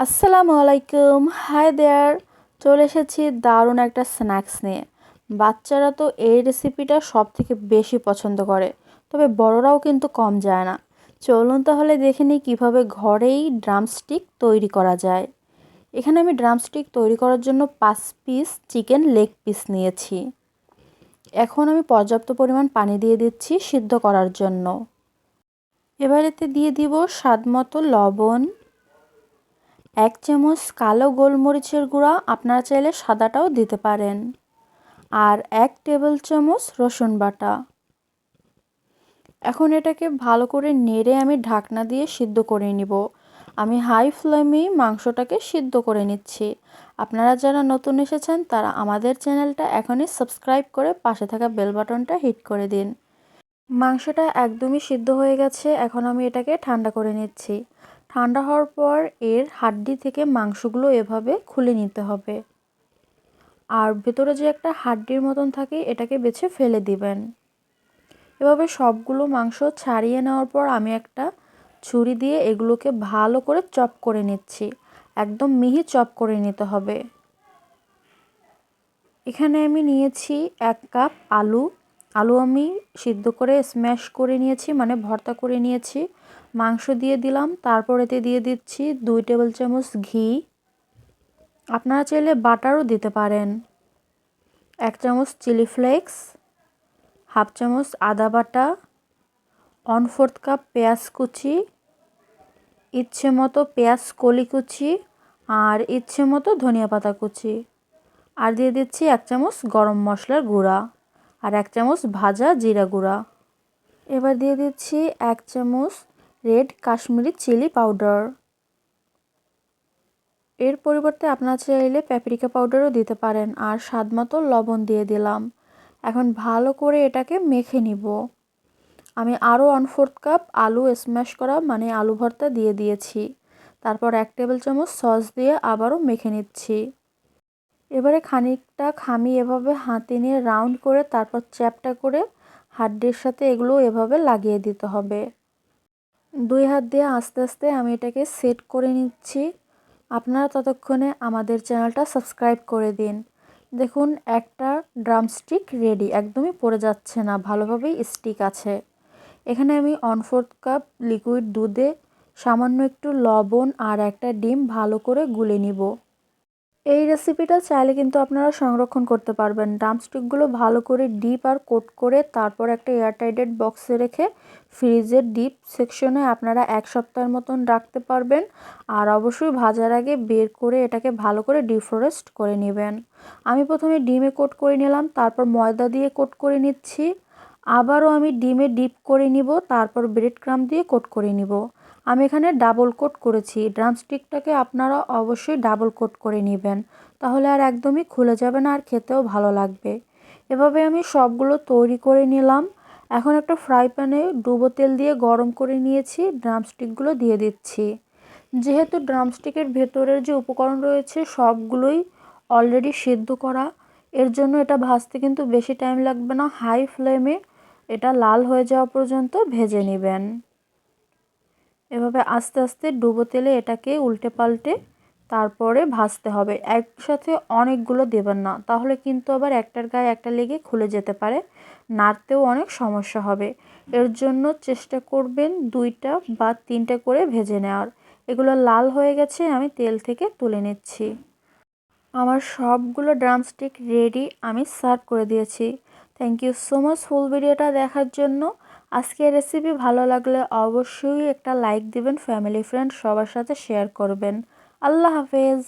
আসসালামু আলাইকুম, hi there. চলে এসেছি দারুণ একটা স্ন্যাক্স নিয়ে। বাচ্চারা তো এই রেসিপিটা সব থেকে বেশি পছন্দ করে, তবে বড়রাও কিন্তু কম যায় না। চলুন তাহলে দেখে নিই কীভাবে ঘরেই ড্রামস্টিক তৈরি করা যায়। এখানে আমি ড্রামস্টিক তৈরি করার জন্য 5 পিস চিকেন লেগ পিস নিয়েছি। এখন আমি পর্যাপ্ত পরিমাণ পানি দিয়ে দিচ্ছি সিদ্ধ করার জন্য। এবার এতে দিয়ে দিব স্বাদমতো লবণ, 1 চামচ কালো গোলমরিচের গুঁড়া, আপনারা চাইলে সাদাটাও দিতে পারেন, আর 1 টেবিল চামচ রসুন বাটা। এখন এটাকে ভালো করে নেড়ে আমি ঢাকনা দিয়ে সিদ্ধ করে নিব। আমি হাই ফ্লেমেই মাংসটাকে সিদ্ধ করে নিচ্ছি। আপনারা যারা নতুন এসেছেন তারা আমাদের চ্যানেলটা এখনই সাবস্ক্রাইব করে পাশে থাকা বেল বাটনটা হিট করে দিন। মাংসটা একদমই সিদ্ধ হয়ে গেছে। এখন আমি এটাকে ঠান্ডা করে নিচ্ছি। ঠান্ডা হওয়ার পর এর হাড্ডি থেকে মাংসগুলো এভাবে খুলে নিতে হবে, আর ভেতরে যে একটা হাড্ডির মতন থাকে এটাকে বেছে ফেলে দিবেন। এভাবে সবগুলো মাংস ছাড়িয়ে নেওয়ার পর আমি একটা ছুরি দিয়ে এগুলোকে ভালো করে চপ করে নিচ্ছি। একদম মিহি চপ করে নিতে হবে। এখানে আমি নিয়েছি 1 কাপ আলু। আলু আমি সিদ্ধ করে স্ম্যাশ করে নিয়েছি, মানে ভর্তা করে নিয়েছি। মাংস দিয়ে দিলাম, তারপর এতে দিয়ে দিচ্ছি 2 টেবিল চামচ ঘি। আপনারা চাইলে বাটারও দিতে পারেন। 1 চামচ চিলি ফ্লেক্স, হাফ চামচ আদা বাটা, 1/4 কাপ পেঁয়াজ কুচি, ইচ্ছে মতো পেঁয়াজ কলি কুচি, আর ইচ্ছে মতো ধনিয়া পাতা কুচি। আর দিয়ে দিচ্ছি 1 চামচ গরম মশলার গুঁড়া আর 1 চামচ ভাজা জিরা গুঁড়া। এবার দিয়ে দিচ্ছি 1 চামচ রেড কাশ্মীরি চিলি পাউডার। এর পরিবর্তে আপনারা চাইলে প্যাপরিকা পাউডারও দিতে পারেন। আর স্বাদমতো লবণ দিয়ে দিলাম। এখন ভালো করে এটাকে মেখে নিব। আমি আরও 1/4 কাপ আলু স্ম্যাশ করা, মানে আলু ভর্তা দিয়ে দিয়েছি। তারপর 1 টেবিল চামচ সস দিয়ে আবারও মেখে নিচ্ছি। এবারে খানিকটা খামি এভাবে হাতে নিয়ে রাউন্ড করে তারপর চ্যাপটা করে হাড্ডির সাথে এগুলো এভাবে লাগিয়ে দিতে হবে। 2 হাত দিয়ে আস্তে আস্তে আমি এটাকে সেট করে নিচ্ছি। আপনারা ততক্ষণে আমাদের চ্যানেলটা সাবস্ক্রাইব করে দিন। দেখুন একটা ড্রামস্টিক রেডি, একদমই পড়ে যাচ্ছে না, ভালোভাবেই স্টিক আছে। এখানে আমি 1/4 কাপ লিকুইড দুধে সামান্য একটু লবণ আর একটা ডিম ভালো করে গুলে নিব। এই রেসিপিটা চাইলে কিন্তু আপনারা সংরক্ষণ করতে পারবেন। ড্রামস্টিকগুলো ভালো করে ডিপ আর কোট করে তারপর একটা এয়ারটাইটেড বক্সে রেখে ফ্রিজের ডিপ সেকশনে আপনারা 1 সপ্তাহের মতন রাখতে পারবেন। আর অবশ্যই ভাজার আগে বের করে এটাকে ভালো করে ডিফ্রস্ট করে নেবেন। আমি প্রথমে ডিমে কোট করে নিলাম, তারপর ময়দা দিয়ে কোট করে নিচ্ছি। আবারও আমি ডিমে ডিপ করে নিব, তারপর ব্রেড ক্রাম্ব দিয়ে কোট করে নিব। আমি এখানে ডাবল কোট করেছি। ড্রামস্টিকটাকে আপনারা অবশ্যই ডাবল কোট করে নেবেন, তাহলে আর একদমই খুলে যাবে না আর খেতেও ভালো লাগবে। এভাবে আমি সবগুলো তৈরি করে নিলাম। এখন একটা ফ্রাই প্যানে ডুবো তেল দিয়ে গরম করে নিয়েছি, ড্রামস্টিকগুলো দিয়ে দিচ্ছি। যেহেতু ড্রামস্টিকের ভেতরের যে উপকরণ রয়েছে সবগুলোই অলরেডি সিদ্ধ করা, এর জন্য এটা ভাজতে কিন্তু বেশি টাইম লাগবে না। হাই ফ্লেমে এটা লাল হয়ে যাওয়া পর্যন্ত ভেজে নেবেন। এভাবে আস্তে আস্তে ডুবো তেলে এটাকে উল্টে পাল্টে তারপরে ভাজতে হবে। একসাথে অনেকগুলো দেবেন না, তাহলে কিন্তু আবার একটার গায়ে একটা লেগে খুলে যেতে পারে, নাড়তেও অনেক সমস্যা হবে। এর জন্য চেষ্টা করবেন 2টা বা 3টা করে ভেজে নেওয়ার। এগুলো লাল হয়ে গেছে, আমি তেল থেকে তুলে নিচ্ছি। আমার সবগুলো ড্রামস্টিক রেডি, আমি সার্ভ করে দিয়েছি। থ্যাংক ইউ সো মাচ ফুল ভিডিওটা দেখার জন্য। আজকের রেসিপি ভালো লাগলে অবশ্যই একটা লাইক দিবেন, ফ্যামিলি ফ্রেন্ড সবার সাথে শেয়ার করবেন। আল্লাহ হাফেজ।